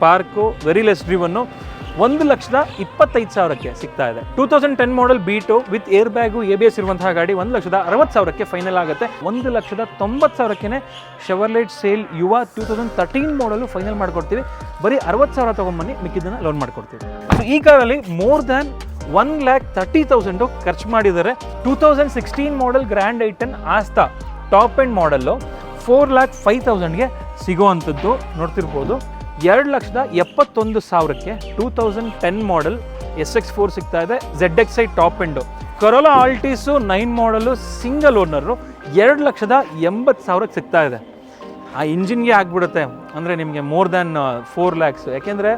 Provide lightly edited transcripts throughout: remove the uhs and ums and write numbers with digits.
Spark, very less driven 1,25,000ಕ್ಕೆ ಸಿಗ್ತಾ ಇದೆ. 2010 model beat with air bag ABS ಇರುವಂತಹ ಗಾಡಿ 1,60,000ಕ್ಕೆ ಫೈನಲ್ ಆಗುತ್ತೆ. 1,90,000ಕ್ಕೆ ಶೆವರ್ಲೆಟ್ ಸೇಲ್ ಯುವ 2013 ಮಾಡೆಲು ಫೈನಲ್ ಮಾಡ್ಕೊಡ್ತೀವಿ. ಬರೀ 60,000 ತೊಗೊಂಬನ್ನಿ, ಮಿಕ್ಕಿದ್ದನ್ನು ಲೋನ್ ಮಾಡ್ಕೊಡ್ತೀವಿ. ಸೊ ಈ ಕಾರಲ್ಲಿ ಮೋರ್ ದ್ಯಾನ್ 1,30,000 ಖರ್ಚು ಮಾಡಿದ್ದಾರೆ. 2016 model grand i ten Asta top end model 4,05,000ಗೆ ಸಿಗೋವಂಥದ್ದು ನೋಡ್ತಿರ್ಬೋದು. 2,71,000ಕ್ಕೆ 2010 ಮಾಡೆಲ್ SX4 ಸಿಗ್ತಾ ಇದೆ. ZXi top end. Corolla Altis 9 model single owner 2,80,000ಕ್ಕೆ ಸಿಗ್ತಾ ಇದೆ. ಆ ಇಂಜಿನ್ಗೆ ಆಗ್ಬಿಡುತ್ತೆ ಅಂದರೆ ನಿಮಗೆ ಮೋರ್ ದ್ಯಾನ್ 4 lakhs. ಯಾಕೆಂದರೆ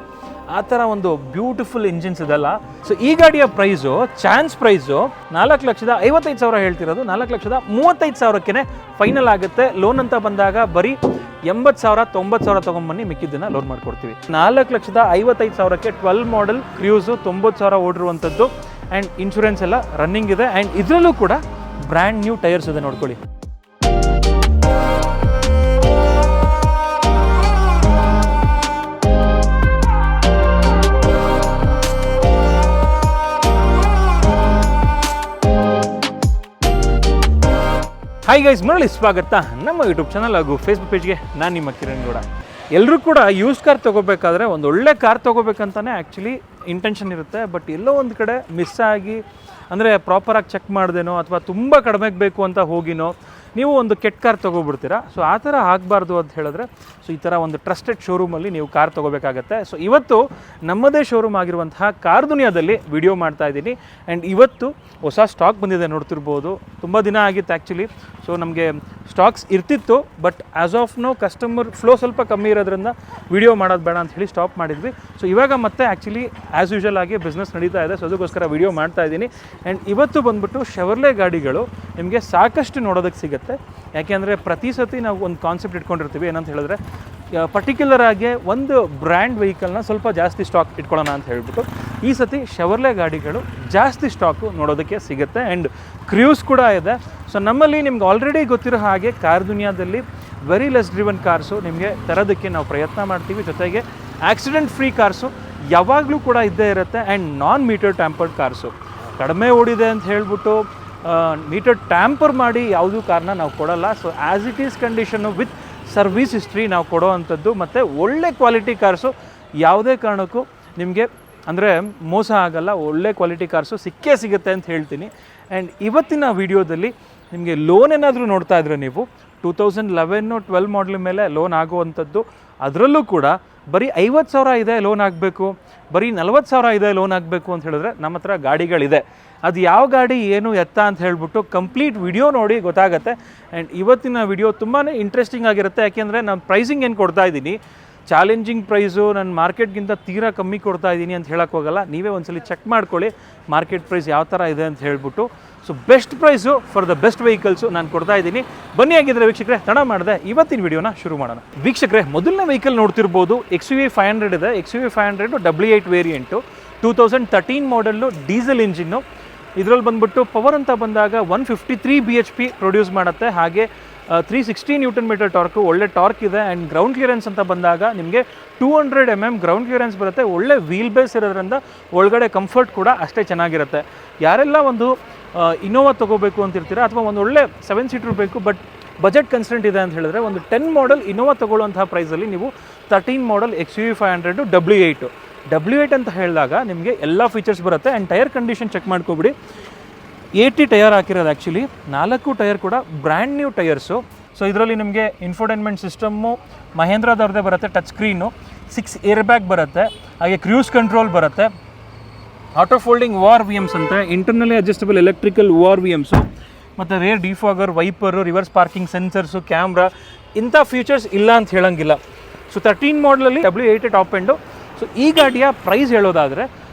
ಆ ಥರ ಒಂದು ಬ್ಯೂಟಿಫುಲ್ ಇಂಜಿನ್ಸ್ ಇದೆಲ್ಲ. ಸೊ ಈ ಗಾಡಿಯ ಪ್ರೈಸು, ಚಾನ್ಸ್ ಪ್ರೈಸು 4,55,000 ಹೇಳ್ತಿರೋದು. 4,35,000ಕ್ಕೆ ಫೈನಲ್ ಆಗುತ್ತೆ. ಲೋನ್ ಅಂತ ಬಂದಾಗ ಬರೀ 80,000 90,000 ತೊಗೊಂಬನ್ನಿ, ಮಿಕ್ಕಿದ್ದನ್ನು ಲೋನ್ ಮಾಡ್ಕೊಡ್ತೀವಿ. 4,55,000ಕ್ಕೆ 12 ಮಾಡೆಲ್ ಕ್ರೂಸು 90,000 ಓಡಿರುವಂಥದ್ದು ಆ್ಯಂಡ್ ಇನ್ಶೂರೆನ್ಸ್ ಎಲ್ಲ ರನ್ನಿಂಗ್ ಇದೆ. ಆ್ಯಂಡ್ ಇದರಲ್ಲೂ ಕೂಡ ಬ್ರ್ಯಾಂಡ್ ನ್ಯೂ ಟೈರ್ಸ್ ಇದೆ ನೋಡ್ಕೊಳ್ಳಿ. ಹಾಯ್ ಗೈಸ್, ಮರಳಿ ಸ್ವಾಗತ ನಮ್ಮ ಯೂಟ್ಯೂಬ್ ಚಾನಲ್ ಹಾಗೂ ಫೇಸ್ಬುಕ್ ಪೇಜ್ಗೆ. ನಾನು ನಿಮ್ಮ ಕಿರಣ್ ಗೌಡ. ಎಲ್ಲರೂ ಕೂಡ ಯೂಸ್ ಕಾರ್ ತೊಗೋಬೇಕಾದ್ರೆ ಒಂದು ಒಳ್ಳೆ ಕಾರ್ ತೊಗೋಬೇಕಂತಾನೆ ಆ್ಯಕ್ಚುಲಿ ಇಂಟೆನ್ಷನ್ ಇರುತ್ತೆ. ಬಟ್ ಎಲ್ಲೋ ಒಂದು ಕಡೆ ಮಿಸ್ ಆಗಿ, ಅಂದರೆ ಪ್ರಾಪರಾಗಿ ಚೆಕ್ ಮಾಡ್ದೇನೋ ಅಥವಾ ತುಂಬ ಕಡಿಮೆಗೆ ಬೇಕು ಅಂತ ಹೋಗಿನೋ ನೀವು ಒಂದು ಕೆಟ್ಟ ಕಾರ್ ತೊಗೊಬಿಡ್ತೀರಾ. ಸೊ ಆ ಥರ ಆಗಬಾರ್ದು ಅಂತ ಹೇಳಿದ್ರೆ ಸೊ ಈ ಥರ ಒಂದು ಟ್ರಸ್ಟೆಡ್ ಶೋರೂಮಲ್ಲಿ ನೀವು ಕಾರ್ ತೊಗೋಬೇಕಾಗತ್ತೆ. ಸೊ ಇವತ್ತು ನಮ್ಮದೇ ಶೋರೂಮ್ ಆಗಿರುವಂತಹ ಕಾರ್ ದುನಿಯಾದಲ್ಲಿ ವಿಡಿಯೋ ಮಾಡ್ತಾ ಇದ್ದೀನಿ. ಆ್ಯಂಡ್ ಇವತ್ತು ಹೊಸ ಸ್ಟಾಕ್ ಬಂದಿದೆ, ನೋಡ್ತಿರ್ಬೋದು. ತುಂಬ ದಿನ ಆಗಿತ್ತು ಆ್ಯಕ್ಚುಲಿ. ಸೊ ನಮಗೆ ಸ್ಟಾಕ್ಸ್ ಇರ್ತಿತ್ತು, but as of now customer flow ಸ್ವಲ್ಪ ಕಮ್ಮಿ ಇರೋದ್ರಿಂದ ವಿಡಿಯೋ ಮಾಡೋದು ಬೇಡ ಅಂತ ಹೇಳಿ ಸ್ಟಾಪ್ ಮಾಡಿದ್ವಿ. ಸೊ ಇವಾಗ ಮತ್ತೆ ಆ್ಯಕ್ಚುಲಿ ಆ್ಯಸ್ ಯೂಶಲ್ ಆಗಿ ಬಿಸ್ನೆಸ್ ನಡೀತಾ ಇದೆ. ಸೊ ಅದಕ್ಕೋಸ್ಕರ ವಿಡಿಯೋ ಮಾಡ್ತಾ ಇದ್ದೀನಿ. ಆ್ಯಂಡ್ ಇವತ್ತು ಬಂದುಬಿಟ್ಟು ಶೆವರ್ಲೆ ಗಾಡಿಗಳು ನಿಮಗೆ ಸಾಕಷ್ಟು ನೋಡೋದಕ್ಕೆ ಸಿಗುತ್ತೆ. ಯಾಕೆಂದರೆ ಪ್ರತಿ ಸತಿ ನಾವು ಒಂದು ಕಾನ್ಸೆಪ್ಟ್ ಇಟ್ಕೊಂಡಿರ್ತೀವಿ, ಏನಂತ ಹೇಳಿದ್ರೆ ಪರ್ಟಿಕ್ಯುಲರ್ ಆಗಿ ಒಂದು ಬ್ರ್ಯಾಂಡ್ ವೆಹಿಕಲ್ನ ಸ್ವಲ್ಪ ಜಾಸ್ತಿ ಸ್ಟಾಕ್ ಇಟ್ಕೊಳ್ಳೋಣ ಅಂತ ಹೇಳ್ಬಿಟ್ಟು ಈ ಸತಿ ಶೆವರ್ಲೆ ಗಾಡಿಗಳು ಜಾಸ್ತಿ ಸ್ಟಾಕು ನೋಡೋದಕ್ಕೆ ಸಿಗುತ್ತೆ. ಆ್ಯಂಡ್ ಕ್ರೂಸ್ ಕೂಡ ಇದೆ. ಸೊ ನಮ್ಮಲ್ಲಿ ನಿಮ್ಗೆ ಆಲ್ರೆಡಿ ಗೊತ್ತಿರೋ ಹಾಗೆ ಕಾರ್ ದುನಿಯಾದಲ್ಲಿ ವೆರಿ ಲೆಸ್ ಡ್ರಿವನ್ ಕಾರ್ಸು ನಿಮಗೆ ತರೋದಕ್ಕೆ ನಾವು ಪ್ರಯತ್ನ ಮಾಡ್ತೀವಿ. ಜೊತೆಗೆ ಆಕ್ಸಿಡೆಂಟ್ ಫ್ರೀ ಕಾರ್ಸು ಯಾವಾಗಲೂ ಕೂಡ ಇದ್ದೇ ಇರುತ್ತೆ. And non meter tampered cars, ಕಡಿಮೆ ಓಡಿದೆ ಅಂತ ಹೇಳ್ಬಿಟ್ಟು ಮೀಟರ್ ಟ್ಯಾಂಪರ್ ಮಾಡಿ ಯಾವುದೂ ಕಾರ್ನ ನಾವು ಕೊಡೋಲ್ಲ. So as it is condition with service history ನಾವು ಕೊಡೋ ಅಂಥದ್ದು. ಮತ್ತು ಒಳ್ಳೆ ಕ್ವಾಲಿಟಿ ಕಾರ್ಸು ಯಾವುದೇ ಕಾರಣಕ್ಕೂ ನಿಮಗೆ ಅಂದರೆ ಮೋಸ ಆಗಲ್ಲ. ಒಳ್ಳೆ ಕ್ವಾಲಿಟಿ ಕಾರ್ಸು ಸಿಕ್ಕೇ ಸಿಗುತ್ತೆ ಅಂತ ಹೇಳ್ತೀನಿ. ಆ್ಯಂಡ್ ಇವತ್ತಿನ ವಿಡಿಯೋದಲ್ಲಿ ನಿಮಗೆ ಲೋನ್ ಏನಾದರೂ ನೋಡ್ತಾ ಇದ್ರೆ ನೀವು 2011-12 ಮಾಡಲ್ ಮೇಲೆ ಲೋನ್ ಆಗುವಂಥದ್ದು, ಅದರಲ್ಲೂ ಕೂಡ ಬರೀ 50,000 ಇದೆ ಲೋನ್ ಆಗಬೇಕು, ಬರೀ 40,000 ಇದೆ ಲೋನ್ ಆಗಬೇಕು ಅಂತ ಹೇಳಿದ್ರೆ ನಮ್ಮ ಹತ್ರ ಗಾಡಿಗಳಿದೆ. ಅದು ಯಾವ ಗಾಡಿ ಏನು ಎತ್ತ ಅಂತ ಹೇಳ್ಬಿಟ್ಟು ಕಂಪ್ಲೀಟ್ ವಿಡಿಯೋ ನೋಡಿ ಗೊತ್ತಾಗುತ್ತೆ. ಆ್ಯಂಡ್ ಇವತ್ತಿನ ವಿಡಿಯೋ ತುಂಬಾ ಇಂಟ್ರೆಸ್ಟಿಂಗ್ ಆಗಿರುತ್ತೆ. ಯಾಕೆಂದರೆ ನಾನು ಪ್ರೈಸಿಂಗ್ ಏನು ಕೊಡ್ತಾ ಇದ್ದೀನಿ, ಚಾಲೆಂಜಿಂಗ್ ಪ್ರೈಸು ನಾನು ಮಾರ್ಕೆಟ್ಗಿಂತ ತೀರಾ ಕಮ್ಮಿ ಕೊಡ್ತಾ ಇದ್ದೀನಿ ಅಂತ ಹೇಳೋಕ್ಕೆ ಹೋಗಲ್ಲ. ನೀವೇ ಒಂದ್ಸಲಿ ಚೆಕ್ ಮಾಡ್ಕೊಳ್ಳಿ ಮಾರ್ಕೆಟ್ ಪ್ರೈಸ್ ಯಾವ ಥರ ಇದೆ ಅಂತ ಹೇಳ್ಬಿಟ್ಟು. So best price for the best vehicles ನಾನು ಕೊಡ್ತಾ ಇದ್ದೀನಿ. ಬನ್ನಿ ಆಗಿದ್ರೆ ವೀಕ್ಷಕರೇ, ತಡ ಮಾಡಿದೆ ಇವತ್ತಿನ ವಿಡಿಯೋನ ಶುರು ಮಾಡೋಣ. ವೀಕ್ಷಕರೇ, ಮೊದಲನೇ ವೆಹಿಕಲ್ ನೋಡ್ತಿರ್ಬೋದು, XUV 500 ಇದೆ. XUV 500 W8 variant 2013 model, diesel engine. ಇದರಲ್ಲಿ ಬಂದುಬಿಟ್ಟು ಪವರ್ ಅಂತ ಬಂದಾಗ 153 BHP ಪ್ರೊಡ್ಯೂಸ್ ಮಾಡುತ್ತೆ. ಹಾಗೆ 360 Nm ಟಾರ್ಕು, ಒಳ್ಳೆ ಟಾರ್ಕ್ ಇದೆ. ಆ್ಯಂಡ್ ಗ್ರೌಂಡ್ ಕ್ಲಿಯರೆನ್ಸ್ ಅಂತ ಬಂದಾಗ ನಿಮಗೆ 200 mm ಗ್ರೌಂಡ್ ಕ್ಲಿಯರೆನ್ಸ್ ಬರುತ್ತೆ. ಒಳ್ಳೆ ವೀಲ್ ಬೇಸ್ ಇರೋದ್ರಿಂದ ಒಳಗಡೆ ಕಂಫರ್ಟ್ ಕೂಡ ಅಷ್ಟೇ ಚೆನ್ನಾಗಿರುತ್ತೆ. ಯಾರೆಲ್ಲ ಒಂದು ಇನೋವಾ ತೊಗೋಬೇಕು ಅಂತಿರ್ತೀರಾ ಅಥವಾ ಒಂದು ಒಳ್ಳೆ 7 ಸೀಟ್ರ್ ಬೇಕು ಬಟ್ ಬಜೆಟ್ ಕನ್ಸ್ಟೆಂಟ್ ಇದೆ ಅಂತ ಹೇಳಿದ್ರೆ ಒಂದು 10 ಮಾಡೆಲ್ ಇನೋವಾ ತೊಗೊಳ್ಳುವಂತಹ ಪ್ರೈಸಲ್ಲಿ ನೀವು 13 ಮಾಡೆಲ್ XUV 500 W8 ಅಂತ ಹೇಳಿದಾಗ ನಿಮಗೆ ಎಲ್ಲ ಫೀಚರ್ಸ್ ಬರುತ್ತೆ. ಆ್ಯಂಡ್ ಟೈರ್ ಕಂಡೀಷನ್ ಚೆಕ್ ಮಾಡ್ಕೊಬಿಡಿ. 80 ಟೈರ್ ಹಾಕಿರೋದು ಆ್ಯಕ್ಚುಲಿ, 4 ಟೈರ್ ಕೂಡ ಬ್ರ್ಯಾಂಡ್ ನ್ಯೂ ಟೈರ್ಸು. ಸೊ ಇದರಲ್ಲಿ ನಿಮಗೆ ಇನ್ಫೋಟೈನ್ಮೆಂಟ್ ಸಿಸ್ಟಮ್ಮು ಮಹೇಂದ್ರದವ್ರದ್ದೇ ಬರುತ್ತೆ, ಟಚ್ ಸ್ಕ್ರೀನು, 6 ಏರ್ ಬ್ಯಾಗ್ ಬರುತ್ತೆ, ಹಾಗೆ ಕ್ರೂಸ್ ಕಂಟ್ರೋಲ್ ಬರುತ್ತೆ, ಆಟೋ ಫೋಲ್ಡಿಂಗ್ ORVMs ಅಂತ, ಇಂಟರ್ನಲಿ ಅಡ್ಜಸ್ಟಬಲ್ ಎಲೆಕ್ಟ್ರಿಕಲ್ ORVMಸು, ಮತ್ತು rear defogger, wiper, reverse parking sensors, camera, ಇಂಥ ಫೀಚರ್ಸ್ ಇಲ್ಲ ಅಂತ ಹೇಳೋಂಗಿಲ್ಲ. ಸೊ 13 ಮಾಡಲಲ್ಲಿ W8 ಟಾಪ್ ಎಂಡು. ಸೊ ಈ ಗಾಡಿಯ ಪ್ರೈಸ್ ಹೇಳೋದಾದರೆ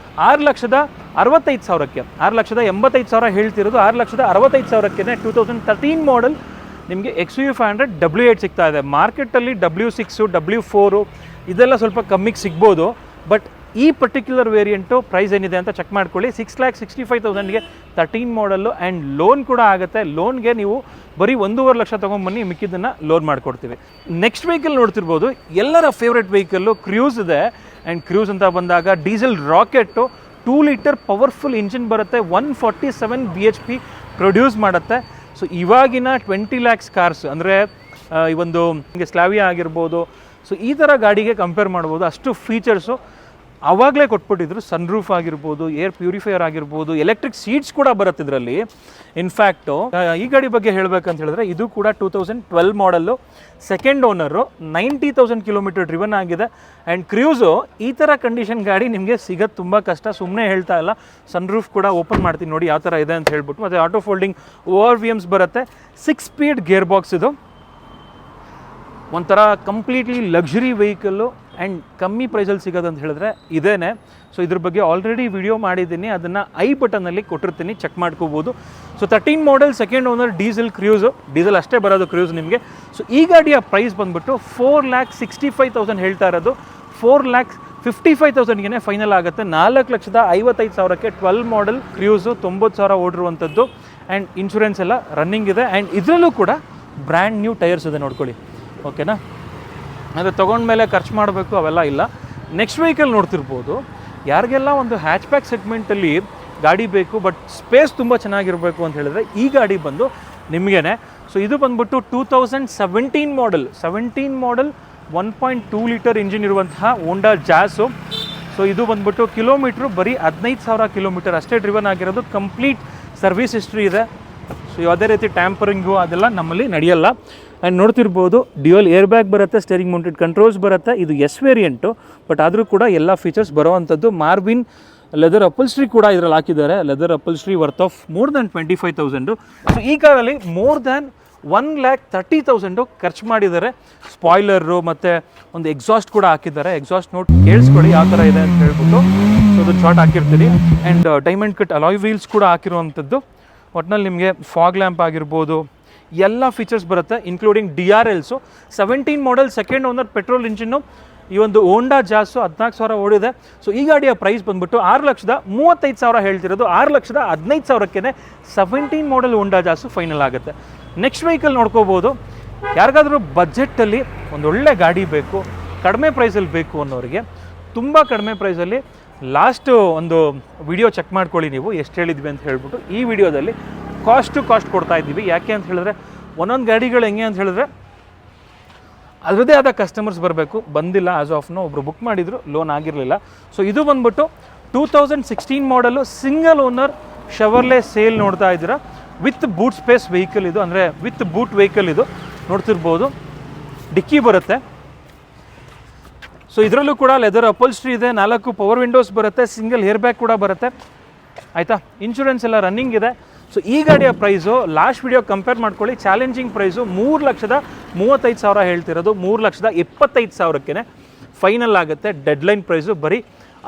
6,65,000ಕ್ಕೆ, 6,85,000 ಹೇಳ್ತಿರೋದು, 6,65,000ಕ್ಕೆ 2013 ಮಾಡೆಲ್ ನಿಮಗೆ XUV 500 W8 ಸಿಗ್ತಾ ಇದೆ. ಮಾರ್ಕೆಟಲ್ಲಿ W6 W4 ಇದೆಲ್ಲ ಸ್ವಲ್ಪ ಕಮ್ಮಿಗೆ ಸಿಗ್ಬೋದು. ಬಟ್ ಈ ಪರ್ಟಿಕ್ಯುಲರ್ ವೇರಿಯಂಟು ಪ್ರೈಸ್ ಏನಿದೆ ಅಂತ ಚೆಕ್ ಮಾಡ್ಕೊಳ್ಳಿ. 6,65,000ಗೆ 13 ಮಾಡಲ್ಲು ಆ್ಯಂಡ್ ಲೋನ್ ಕೂಡ ಆಗುತ್ತೆ. ಲೋನ್ಗೆ ನೀವು ಬರೀ 1.5 ಲಕ್ಷ ತೊಗೊಂಬನ್ನಿ, ಮಿಕ್ಕಿದ್ದನ್ನು ಲೋನ್ ಮಾಡಿಕೊಡ್ತೀವಿ. ನೆಕ್ಸ್ಟ್ ವೆಹಿಕಲ್ ನೋಡ್ತಿರ್ಬೋದು, ಎಲ್ಲರ ಫೇವ್ರೆಟ್ ವೆಹಿಕಲ್ಲು ಕ್ರ್ಯೂಸ್ ಇದೆ. ಆ್ಯಂಡ್ ಕ್ರ್ಯೂಸ್ ಅಂತ ಬಂದಾಗ diesel rocket 2 litre powerful engine ಬರುತ್ತೆ, 147 BHP ಪ್ರೊಡ್ಯೂಸ್ ಮಾಡುತ್ತೆ. ಸೊ ಇವಾಗಿನ 20 lakhs ಕಾರ್ಸ್ ಅಂದರೆ ಈ ಒಂದು ಸ್ಲಾವಿಯಾ ಆಗಿರ್ಬೋದು, ಸೊ ಈ ಥರ ಗಾಡಿಗೆ ಕಂಪೇರ್ ಮಾಡ್ಬೋದು. ಅಷ್ಟು ಫೀಚರ್ಸು ಆವಾಗಲೇ ಕೊಟ್ಬಿಟ್ಟಿದ್ರು. ಸನ್ರೂಫ್ ಆಗಿರ್ಬೋದು, ಏರ್ ಪ್ಯೂರಿಫೈಯರ್ ಆಗಿರ್ಬೋದು, ಎಲೆಕ್ಟ್ರಿಕ್ ಸೀಟ್ಸ್ ಕೂಡ ಬರುತ್ತೆ ಇದರಲ್ಲಿ. ಇನ್ಫ್ಯಾಕ್ಟು ಈ ಗಾಡಿ ಬಗ್ಗೆ ಹೇಳಬೇಕಂತ ಹೇಳಿದ್ರೆ ಇದು ಕೂಡ 2012 ಮಾಡಲ್ಲು, ಸೆಕೆಂಡ್ ಓನರು, 90,000 ಕಿಲೋಮೀಟರ್ ಡ್ರಿವನ್ ಆಗಿದೆ. ಆ್ಯಂಡ್ ಕ್ರ್ಯೂಸು ಈ ಥರ ಕಂಡೀಷನ್ ಗಾಡಿ ನಿಮಗೆ ಸಿಗೋದು ತುಂಬ ಕಷ್ಟ, ಸುಮ್ಮನೆ ಹೇಳ್ತಾ ಇಲ್ಲ. ಸನ್ರೂಫ್ ಕೂಡ ಓಪನ್ ಮಾಡ್ತೀನಿ ನೋಡಿ ಯಾವ ಥರ ಇದೆ ಅಂತ ಹೇಳ್ಬಿಟ್ಟು. ಮತ್ತು ಆಟೋ ಫೋಲ್ಡಿಂಗ್ ORVMs ಬರುತ್ತೆ, 6 ಸ್ಪೀಡ್ ಗೇರ್ ಬಾಕ್ಸ್. ಇದು ಒಂಥರ ಕಂಪ್ಲೀಟ್ಲಿ ಲಕ್ಸುರಿ ವೆಹಿಕಲ್ಲು ಆ್ಯಂಡ್ ಕಮ್ಮಿ ಪ್ರೈಸಲ್ಲಿ ಸಿಗೋದು ಅಂತ ಹೇಳಿದ್ರೆ ಇದೇನೆ. ಸೊ ಇದ್ರ ಬಗ್ಗೆ ಆಲ್ರೆಡಿ ವಿಡಿಯೋ ಮಾಡಿದ್ದೀನಿ, ಅದನ್ನು ಐ ಬಟನಲ್ಲಿ ಕೊಟ್ಟಿರ್ತೀನಿ, ಚೆಕ್ ಮಾಡ್ಕೋಬೋದು. ಸೊ 13 ಮಾಡಲ್, ಸೆಕೆಂಡ್ ಓನರ್, ಡೀಸೆಲ್ ಕ್ರ್ಯೂಸು, ಡೀಸೆಲ್ ಅಷ್ಟೇ ಬರೋದು ಕ್ರ್ಯೂಸ್ ನಿಮಗೆ. ಸೊ ಈ ಗಾಡಿಯ ಪ್ರೈಸ್ ಬಂದುಬಿಟ್ಟು 4,65,000 ಹೇಳ್ತಾ ಇರೋದು. 4,55,000ಗೆ ಫೈನಲ್ ಆಗುತ್ತೆ. 4,55,000ಕ್ಕೆ 12 ಮಾಡಲ್ ಕ್ರ್ಯೂಸು, 90,000 ಓಡಿರುವಂಥದ್ದು. ಆ್ಯಂಡ್ ಇನ್ಶೂರೆನ್ಸ್ ಎಲ್ಲ ರನ್ನಿಂಗ್ ಇದೆ. ಆ್ಯಂಡ್ ಇದರಲ್ಲೂ ಕೂಡ ಬ್ರ್ಯಾಂಡ್ ನ್ಯೂ ಟೈರ್ಸ್ ಇದೆ ನೋಡ್ಕೊಳ್ಳಿ, ಓಕೆನಾ. ಅಂದರೆ ತೊಗೊಂಡ್ಮೇಲೆ ಖರ್ಚು ಮಾಡಬೇಕು ಅವೆಲ್ಲ ಇಲ್ಲ. ನೆಕ್ಸ್ಟ್ ವೆಹಿಕಲ್ ನೋಡ್ತಿರ್ಬೋದು, ಯಾರಿಗೆಲ್ಲ ಒಂದು ಹ್ಯಾಚ್ಬ್ಯಾಕ್ ಸೆಗ್ಮೆಂಟಲ್ಲಿ ಗಾಡಿ ಬೇಕು ಬಟ್ ಸ್ಪೇಸ್ ತುಂಬ ಚೆನ್ನಾಗಿರಬೇಕು ಅಂತ ಹೇಳಿದ್ರೆ ಈ ಗಾಡಿ ಬಂದು ನಿಮಗೇನೆ. ಸೊ ಇದು ಬಂದ್ಬಿಟ್ಟು 2017 ಮಾಡಲ್, 1.2 ಲೀಟರ್ ಇಂಜಿನ್ ಇರುವಂತಹ ಹೋಂಡಾ ಜಾಸು. ಸೊ ಇದು ಬಂದ್ಬಿಟ್ಟು ಕಿಲೋಮೀಟ್ರು ಬರೀ 15,000 ಕಿಲೋಮೀಟರ್ ಅಷ್ಟೇ ಡ್ರಿವನ್ ಆಗಿರೋದು. ಕಂಪ್ಲೀಟ್ ಸರ್ವಿಸ್ ಹಿಸ್ಟ್ರಿ ಇದೆ. ಸೊ ಯಾವುದೇ ರೀತಿ ಟ್ಯಾಂಪರಿಂಗು ಅದೆಲ್ಲ ನಮ್ಮಲ್ಲಿ ನಡೆಯಲ್ಲ. ಆ್ಯಂಡ್ ನೋಡ್ತಿರ್ಬೋದು, ಡ್ಯುಯಲ್ ಏರ್ ಬ್ಯಾಗ್ ಬರುತ್ತೆ, ಸ್ಟೇರಿಂಗ್ ಮೌಂಟೆಡ್ ಕಂಟ್ರೋಲ್ಸ್ ಬರುತ್ತೆ. ಇದು ಎಸ್ ವೇರಿಯಂಟು, ಬಟ್ ಆದರೂ ಕೂಡ ಎಲ್ಲ ಫೀಚರ್ಸ್ ಬರೋವಂಥದ್ದು. ಮಾರ್ವಿನ್ ಲೆದರ್ ಅಪಲ್ಸ್ಟ್ರಿ ಕೂಡ ಇದರಲ್ಲಿ ಹಾಕಿದ್ದಾರೆ. Leather upholstery worth of more than 25,000. So ಈ ಕಾರಲ್ಲಿ ಮೋರ್ ದ್ಯಾನ್ 1,30,000 ಖರ್ಚು ಮಾಡಿದ್ದಾರೆ. ಸ್ಪಾಯ್ಲರು ಮತ್ತು ಒಂದು ಎಕ್ಸಾಸ್ಟ್ ಕೂಡ ಹಾಕಿದ್ದಾರೆ. ಎಕ್ಸಾಸ್ಟ್ ನೋಟ್ ಕೇಳಿಸ್ಕೊಳ್ಳಿ ಯಾವ ಥರ ಇದೆ ಅಂತ ಹೇಳ್ಬಿಟ್ಟು. ಸೊ ಅದು ಶಾರ್ಟ್ ಹಾಕಿರ್ತೀರಿ. And diamond cut alloy wheels ಕೂಡ ಹಾಕಿರುವಂಥದ್ದು. ಒಟ್ಟಿನಲ್ಲಿ ನಿಮಗೆ ಫಾಗ್ ಲ್ಯಾಂಪ್ ಆಗಿರ್ಬೋದು, ಎಲ್ಲ ಫೀಚರ್ಸ್ ಬರುತ್ತೆ, ಇನ್ಕ್ಲೂಡಿಂಗ್ DRLಸು. 17 ಮಾಡಲ್, ಸೆಕೆಂಡ್ ಓನರ್, ಪೆಟ್ರೋಲ್ ಇಂಜಿನ್ನು. ಈ ಒಂದು ಹೋಂಡಾ ಜಾಸು 14,000 ಓಡಿದೆ. ಸೊ ಈ ಗಾಡಿಯ ಪ್ರೈಸ್ ಬಂದ್ಬಿಟ್ಟು 6,35,000 ಹೇಳ್ತಿರೋದು. 6,15,000ಕ್ಕೆ 17 ಮಾಡಲ್ ಹೋಂಡಾ ಜಾಸು ಫೈನಲ್ ಆಗುತ್ತೆ. ನೆಕ್ಸ್ಟ್ ವೆಹಿಕಲ್ ನೋಡ್ಕೋಬೋದು, ಯಾರಿಗಾದರೂ ಬಜೆಟಲ್ಲಿ ಒಂದು ಒಳ್ಳೆ ಗಾಡಿ ಬೇಕು, ಕಡಿಮೆ ಪ್ರೈಸಲ್ಲಿ ಬೇಕು ಅನ್ನೋರಿಗೆ, ತುಂಬ ಕಡಿಮೆ ಪ್ರೈಸಲ್ಲಿ ಲಾಸ್ಟ್ ಒಂದು ವಿಡಿಯೋ ಚೆಕ್ ಮಾಡ್ಕೊಳ್ಳಿ ನೀವು ಎಷ್ಟು ಹೇಳಿದ್ವಿ ಅಂತ ಹೇಳ್ಬಿಟ್ಟು. ಈ ವಿಡಿಯೋದಲ್ಲಿ ಕಾಸ್ಟ್ ಕೊಡ್ತಾ ಇದ್ದೀವಿ. ಯಾಕೆ ಅಂತ ಹೇಳಿದ್ರೆ ಒಂದೊಂದು ಗಾಡಿಗಳು ಹೆಂಗೆ ಅಂತ ಹೇಳಿದ್ರೆ ಅದರದ್ದೇ ಆದ ಕಸ್ಟಮರ್ಸ್ ಬರಬೇಕು, ಬಂದಿಲ್ಲ. ಆಸ್ ಆಫ್ ನೋ ಒಬ್ಬರು ಬುಕ್ ಮಾಡಿದ್ರು, ಲೋನ್ ಆಗಿರಲಿಲ್ಲ. ಸೊ ಇದು ಬಂದ್ಬಿಟ್ಟು 2016 ಮಾಡಲು, ಸಿಂಗಲ್ ಓನರ್ ಶೆವರ್ಲೆ ಸೇಲ್ ನೋಡ್ತಾ ಇದ್ದೀರಾ. ವಿತ್ ಬೂಟ್ ಸ್ಪೇಸ್ ವೆಹಿಕಲ್ ಇದು, ಅಂದರೆ ವಿತ್ ಬೂಟ್ ವೆಹಿಕಲ್ ಇದು. ನೋಡ್ತಿರ್ಬೋದು, ಡಿಕ್ಕಿ ಬರುತ್ತೆ. ಸೊ ಇದರಲ್ಲೂ ಕೂಡ ಲೆದರ್ ಅಪಲ್ಸ್ಟ್ರಿ ಇದೆ, 4 ಪವರ್ ವಿಂಡೋಸ್ ಬರುತ್ತೆ, ಸಿಂಗಲ್ ಏರ್ ಬ್ಯಾಗ್ ಕೂಡ ಬರುತ್ತೆ. ಆಯಿತಾ, ಇನ್ಶೂರೆನ್ಸ್ ಎಲ್ಲ ರನ್ನಿಂಗ್ ಇದೆ. ಸೊ ಈ ಗಾಡಿಯ ಪ್ರೈಸು ಲಾಸ್ಟ್ ವಿಡಿಯೋ ಕಂಪೇರ್ ಮಾಡ್ಕೊಳ್ಳಿ. ಚಾಲೆಂಜಿಂಗ್ ಪ್ರೈಸು 3,35,000 ಹೇಳ್ತಿರೋದು. 3,25,000ಕ್ಕೆ ಫೈನಲ್ ಆಗುತ್ತೆ. ಡೆಡ್ಲೈನ್ ಪ್ರೈಸು ಬರೀ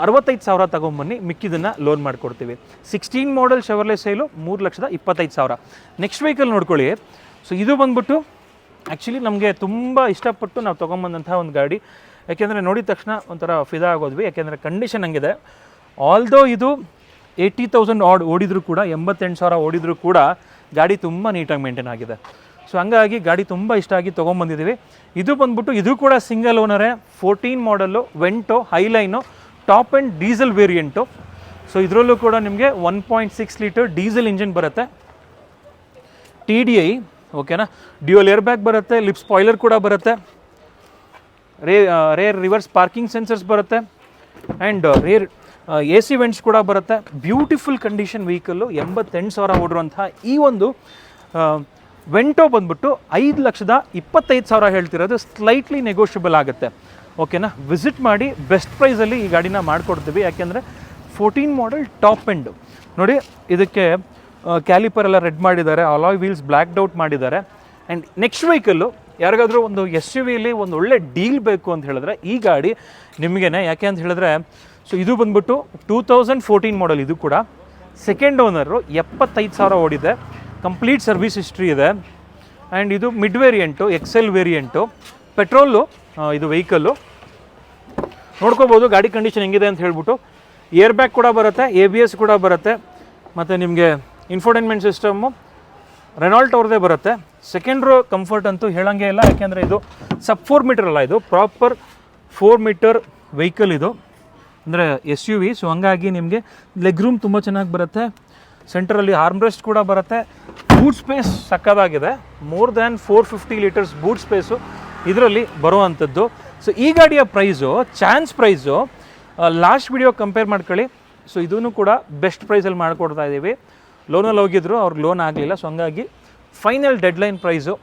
65,000 ತೊಗೊಂಬನ್ನಿ, ಮಿಕ್ಕಿದ್ದನ್ನು ಲೋನ್ ಮಾಡಿಕೊಡ್ತೀವಿ. 16 ಮಾಡಲ್ ಶೆವರ್ಲೆ ಸೇಲು 3,25,000. ನೆಕ್ಸ್ಟ್ ವೆಹಿಕಲ್ ನೋಡ್ಕೊಳ್ಳಿ. ಸೊ ಇದು ಬಂದ್ಬಿಟ್ಟು ಆ್ಯಕ್ಚುಲಿ ನಮಗೆ ತುಂಬ ಇಷ್ಟಪಟ್ಟು ನಾವು ತೊಗೊಂಬಂದಂಥ ಒಂದು ಗಾಡಿ. ಯಾಕೆಂದರೆ ನೋಡಿದ ತಕ್ಷಣ ಒಂಥರ ಫಿದಾ ಆಗೋದ್ವಿ. ಯಾಕೆಂದರೆ ಕಂಡೀಷನ್ ಹಂಗಿದೆ. ಆಲ್ದೋ ಇದು 80,000 ಓಡಿದ್ರು ಕೂಡ, 88,000 ಓಡಿದ್ರು ಕೂಡ ಗಾಡಿ ತುಂಬ ನೀಟಾಗಿ ಮೇಂಟೈನ್ ಆಗಿದೆ. ಸೊ ಹಂಗಾಗಿ ಗಾಡಿ ತುಂಬ ಇಷ್ಟ ಆಗಿ ತೊಗೊಂಬಂದಿದ್ದೀವಿ. ಇದು ಬಂದ್ಬಿಟ್ಟು ಇದು ಕೂಡ ಸಿಂಗಲ್ ಓನರೇ, 14 model, Vento Highline, top and diesel variant. So ಇದರಲ್ಲೂ ಕೂಡ ನಿಮಗೆ 1.6 ಲೀಟರ್ ಡೀಸೆಲ್ ಇಂಜಿನ್ ಬರುತ್ತೆ, TDI, ಓಕೆನಾ. ಡ್ಯುಯಲ್ ಏರ್ ಬ್ಯಾಗ್ ಬರುತ್ತೆ, ಲಿಪ್ ಸ್ಪಾಯ್ಲರ್ ಕೂಡ ಬರುತ್ತೆ, ರೇರ್ ರಿವರ್ಸ್ ಪಾರ್ಕಿಂಗ್ ಸೆನ್ಸರ್ಸ್ ಬರುತ್ತೆ, ಆ್ಯಂಡ್ ರೇರ್ AC ವೆಂಟ್ಸ್ ಕೂಡ ಬರುತ್ತೆ. Beautiful condition vehicle. 88,000 ಓಡಿರುವಂತಹ ಈ ಒಂದು ವೆಂಟೋ ಬಂದ್ಬಿಟ್ಟು 5,25,000 ಹೇಳ್ತಿರೋದು. ಸ್ಲೈಟ್ಲಿ ನೆಗೋಷಿಯಬಲ್ ಆಗುತ್ತೆ, ಓಕೆನಾ. ವಿಸಿಟ್ ಮಾಡಿ, ಬೆಸ್ಟ್ ಪ್ರೈಸಲ್ಲಿ ಈ ಗಾಡಿನ ಮಾಡಿಕೊಡ್ತೀವಿ. ಯಾಕೆಂದರೆ 14 ಮಾಡಲ್ ಟಾಪ್ ಎಂಡು ನೋಡಿ. ಇದಕ್ಕೆ ಕ್ಯಾಲಿಪರ್ ಎಲ್ಲ ರೆಡ್ ಮಾಡಿದ್ದಾರೆ, ಅಲಾಯ್ ವೀಲ್ಸ್ ಬ್ಲ್ಯಾಕ್ ಔಟ್ ಮಾಡಿದ್ದಾರೆ. ಆ್ಯಂಡ್ ನೆಕ್ಸ್ಟ್ ವೆಹಿಕಲ್ಲು ಯಾರಿಗಾದರೂ ಒಂದು SUVಲಿ ಒಂದು ಒಳ್ಳೆ ಡೀಲ್ ಬೇಕು ಅಂತ ಹೇಳಿದ್ರೆ ಈ ಗಾಡಿ ನಿಮಗೇನೆ. ಯಾಕೆ ಅಂತ ಹೇಳಿದ್ರೆ ಸೊ ಇದು ಬಂದ್ಬಿಟ್ಟು 2014 ಮಾಡಲ್, ಇದು ಕೂಡ ಸೆಕೆಂಡ್ ಓನರು, 75,000 ಓಡಿದೆ, ಕಂಪ್ಲೀಟ್ ಸರ್ವಿಸ್ ಹಿಸ್ಟ್ರಿ ಇದೆ. ಆ್ಯಂಡ್ ಇದು mid variant, XL variant, petrol ಇದು ವೆಹಿಕಲ್ಲು. ನೋಡ್ಕೋಬೋದು ಗಾಡಿ ಕಂಡೀಷನ್ ಹೆಂಗಿದೆ ಅಂತ ಹೇಳ್ಬಿಟ್ಟು. ಏರ್ ಬ್ಯಾಗ್ ಕೂಡ ಬರುತ್ತೆ, ABS ಕೂಡ ಬರುತ್ತೆ, ಮತ್ತು ನಿಮಗೆ ಇನ್ಫೋಟೈನ್ಮೆಂಟ್ ಸಿಸ್ಟಮ್ಮು ರೆನಾಲ್ಟ್ ಅವ್ರದ್ದೇ ಬರುತ್ತೆ. ಸೆಕೆಂಡ್ ರೋ ಕಂಫರ್ಟ್ ಅಂತೂ ಹೇಳೋಂಗೆ ಇಲ್ಲ, ಯಾಕೆಂದರೆ ಇದು ಸಬ್ 4 ಮೀಟರ್ ಅಲ್ಲ, ಇದು ಪ್ರಾಪರ್ 4 ಮೀಟರ್ ವೆಹಿಕಲ್ ಇದು, ಅಂದರೆ SUV. ಸೊ ಹಂಗಾಗಿ ನಿಮಗೆ ಲೆಗ್ ರೂಮ್ ತುಂಬ ಚೆನ್ನಾಗಿ ಬರುತ್ತೆ. ಸೆಂಟರಲ್ಲಿ ಆರ್ಮ್ರೆಸ್ಟ್ ಕೂಡ ಬರುತ್ತೆ. ಬೂಟ್ ಸ್ಪೇಸ್ ಸಕ್ಕದಾಗಿದೆ, more than 450 litres boot space ಇದರಲ್ಲಿ ಬರುವಂಥದ್ದು. ಸೊ ಈ ಗಾಡಿಯ price chance price last video compare ಮಾಡ್ಕೊಳ್ಳಿ. ಸೊ ಇದೂ ಕೂಡ ಬೆಸ್ಟ್ ಪ್ರೈಸಲ್ಲಿ ಮಾಡಿಕೊಡ್ತಾ ಇದ್ದೀವಿ. ಲೋನಲ್ಲಿ ಹೋಗಿದ್ರು, ಅವ್ರಿಗೆ ಲೋನ್ ಆಗಲಿಲ್ಲ. ಸೊ ಹಂಗಾಗಿ ಫೈನಲ್ ಡೆಡ್ಲೈನ್ ಪ್ರೈಸು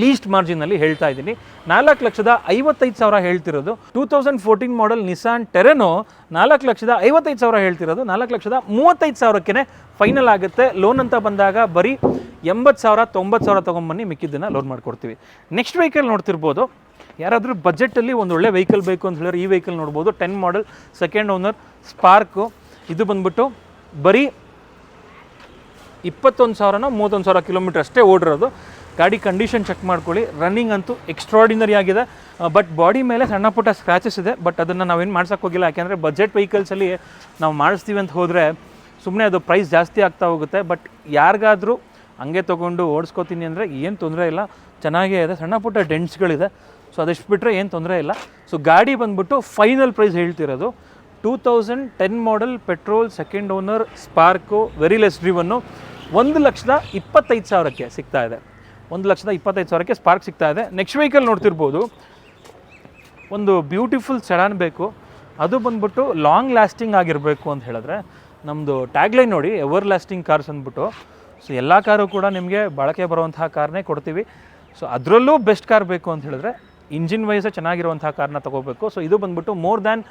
ಲೀಸ್ಟ್ ಮಾರ್ಜಿನಲ್ಲಿ ಹೇಳ್ತಾ ಇದ್ದೀನಿ. 4,55,000 ಹೇಳ್ತಿರೋದು. 2014 ಮಾಡೆಲ್ ನಿಸಾನ್ ಟೆರೆನೋ 4,55,000 ಹೇಳ್ತಿರೋದು. 4,35,000ಕ್ಕೆ ಫೈನಲ್ ಆಗುತ್ತೆ. ಲೋನ್ ಅಂತ ಬಂದಾಗ ಬರೀ 80,000 90,000 ತೊಗೊಂಬನ್ನಿ, ಮಿಕ್ಕಿದ್ದನ್ನು ಲೋನ್ ಮಾಡಿಕೊಡ್ತೀವಿ. ನೆಕ್ಸ್ಟ್ ವೆಹಿಕಲ್ ನೋಡ್ತಿರ್ಬೋದು. ಯಾರಾದರೂ ಬಜೆಟಲ್ಲಿ ಒಂದು ಒಳ್ಳೆ ವೆಹಿಕಲ್ ಬೇಕು ಅಂತ ಹೇಳಿದ್ರೆ ಈ ವೆಹಿಕಲ್ ನೋಡ್ಬೋದು. 10 ಮಾಡೆಲ್ ಸೆಕೆಂಡ್ ಓನರ್ ಸ್ಪಾರ್ಕು. ಇದು ಬಂದ್ಬಿಟ್ಟು ಬರೀ 21,000 31,000 ಕಿಲೋಮೀಟರ್ ಅಷ್ಟೇ ಓಡಿರೋದು. ಗಾಡಿ ಕಂಡೀಷನ್ ಚೆಕ್ ಮಾಡ್ಕೊಳ್ಳಿ. ರನ್ನಿಂಗ್ ಅಂತೂ ಎಕ್ಸ್ಟ್ರಾಡಿನರಿ ಆಗಿದೆ. ಬಟ್ ಬಾಡಿ ಮೇಲೆ ಸಣ್ಣ ಪುಟ್ಟ ಸ್ಕ್ರ್ಯಾಚಸ್ ಇದೆ. ಬಟ್ ಅದನ್ನು ನಾವೇನು ಮಾಡ್ಸೋಕ್ಕೆ ಹೋಗಿಲ್ಲ, ಯಾಕೆಂದರೆ ಬಜೆಟ್ ವೆಹಿಕಲ್ಸಲ್ಲಿ ನಾವು ಮಾಡಿಸ್ತೀವಿ ಅಂತ ಹೋದರೆ ಸುಮ್ಮನೆ ಅದು ಪ್ರೈಸ್ ಜಾಸ್ತಿ ಆಗ್ತಾ ಹೋಗುತ್ತೆ. ಬಟ್ ಯಾರಿಗಾದರೂ ಹಂಗೆ ತೊಗೊಂಡು ಓಡಿಸ್ಕೋತೀನಿ ಅಂದರೆ ಏನು ತೊಂದರೆ ಇಲ್ಲ, ಚೆನ್ನಾಗೇ ಇದೆ. ಸಣ್ಣ ಪುಟ್ಟ ಡೆಂಟ್ಸ್ಗಳಿದೆ. ಸೊ ಅದಷ್ಟು ಬಿಟ್ಟರೆ ಏನು ತೊಂದರೆ ಇಲ್ಲ. ಸೊ ಗಾಡಿ ಬಂದ್ಬಿಟ್ಟು ಫೈನಲ್ ಪ್ರೈಸ್ ಹೇಳ್ತಿರೋದು 2010 model petrol second owner Spark very less driven 1,25,000ಕ್ಕೆ ಸಿಗ್ತಾ ಇದೆ. 1,25,000ಕ್ಕೆ ಸ್ಪಾರ್ಕ್ ಸಿಗ್ತಾ ಇದೆ. ನೆಕ್ಸ್ಟ್ ವೆಹಿಕಲ್ ನೋಡ್ತಿರ್ಬೋದು. ಒಂದು ಬ್ಯೂಟಿಫುಲ್ ಸೆಡಾನ್ ಬೇಕು, ಅದು ಬಂದ್ಬಿಟ್ಟು ಲಾಂಗ್ ಲಾಸ್ಟಿಂಗ್ ಆಗಿರಬೇಕು ಅಂತ ಹೇಳಿದ್ರೆ ನಮ್ಮದು ಟ್ಯಾಗ್ಲೈನ್ ನೋಡಿ, ಎವರ್ ಲಾಸ್ಟಿಂಗ್ ಕಾರ್ಸ್ ಅಂದ್ಬಿಟ್ಟು. ಸೊ ಎಲ್ಲ ಕಾರು ಕೂಡ ನಿಮಗೆ ಬಳಕೆ ಬರುವಂತಹ ಕಾರ್ನೇ ಕೊಡ್ತೀವಿ. ಸೊ ಅದರಲ್ಲೂ ಬೆಸ್ಟ್ ಕಾರ್ ಬೇಕು ಅಂತ ಹೇಳಿದ್ರೆ ಇಂಜಿನ್ ವೈಸೇ ಚೆನ್ನಾಗಿರುವಂಥ ಕಾರ್ನ ತೊಗೋಬೇಕು. ಸೊ ಇದು ಬಂದ್ಬಿಟ್ಟು ಮೋರ್ ದ್ಯಾನ್